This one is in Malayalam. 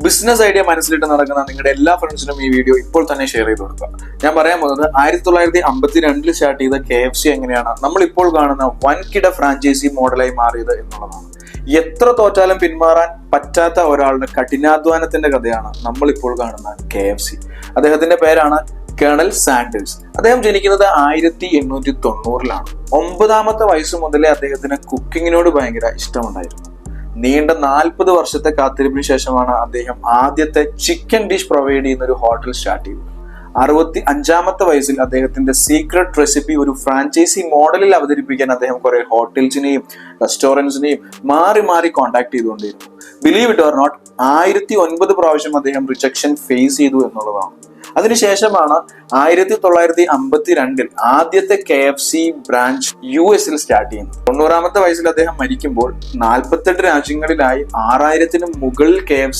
ബിസിനസ് ഐഡിയ മനസ്സിലിട്ട് നടക്കുന്ന നിങ്ങളുടെ എല്ലാ ഫ്രണ്ട്സിനും ഈ വീഡിയോ ഇപ്പോൾ തന്നെ ഷെയർ ചെയ്ത് കൊടുക്കുക. ഞാൻ പറയാൻ പോകുന്നത് 1952 സ്റ്റാർട്ട് ചെയ്ത KFC എങ്ങനെയാണ് നമ്മൾ ഇപ്പോൾ കാണുന്ന വൻകിട ഫ്രാഞ്ചൈസി മോഡലായി മാറിയത് എന്നുള്ളതാണ്. എത്ര തോറ്റാലും പിന്മാറാൻ പറ്റാത്ത ഒരാളുടെ കഠിനാധ്വാനത്തിന്റെ കഥയാണ് നമ്മൾ ഇപ്പോൾ കാണുന്ന KFC. അദ്ദേഹത്തിന്റെ പേരാണ് കേണൽ സാൻഡേഴ്സ്. അദ്ദേഹം ജനിക്കുന്നത് 1890-ലാണ്. 9ാമത്തെ വയസ്സ് മുതലേ അദ്ദേഹത്തിന് കുക്കിങ്ങിനോട് ഭയങ്കര ഇഷ്ടമുണ്ടായിരുന്നു. നീണ്ട 40 വർഷത്തെ കാത്തിരിപ്പിന് ശേഷമാണ് അദ്ദേഹം ആദ്യത്തെ ചിക്കൻ ഡിഷ് പ്രൊവൈഡ് ചെയ്യുന്ന ഒരു ഹോട്ടൽ സ്റ്റാർട്ട് ചെയ്തത്. 65ാമത്തെ വയസ്സിൽ അദ്ദേഹത്തിന്റെ സീക്രട്ട് റെസിപ്പി ഒരു ഫ്രാഞ്ചൈസി മോഡലിൽ അവതരിപ്പിക്കാൻ അദ്ദേഹം കുറെ ഹോട്ടൽസിനെയും റെസ്റ്റോറൻറ്റ്സിനെയും മാറി മാറി കോൺടാക്ട് ചെയ്തുകൊണ്ടിരുന്നു. ബിലീവ് ഇറ്റ് ഓർ നോട്ട്, 1009 പ്രാവശ്യം അദ്ദേഹം റിജക്ഷൻ ഫേസ് ചെയ്തു എന്നുള്ളതാണ്. അതിനുശേഷമാണ് 1952 ആദ്യത്തെ KFC ബ്രാഞ്ച് US സ്റ്റാർട്ട് ചെയ്യുന്നത്. 90ാമത്തെ വയസ്സിൽ അദ്ദേഹം മരിക്കുമ്പോൾ 48 രാജ്യങ്ങളിലായി 6000-ന് മുകളിൽ KFC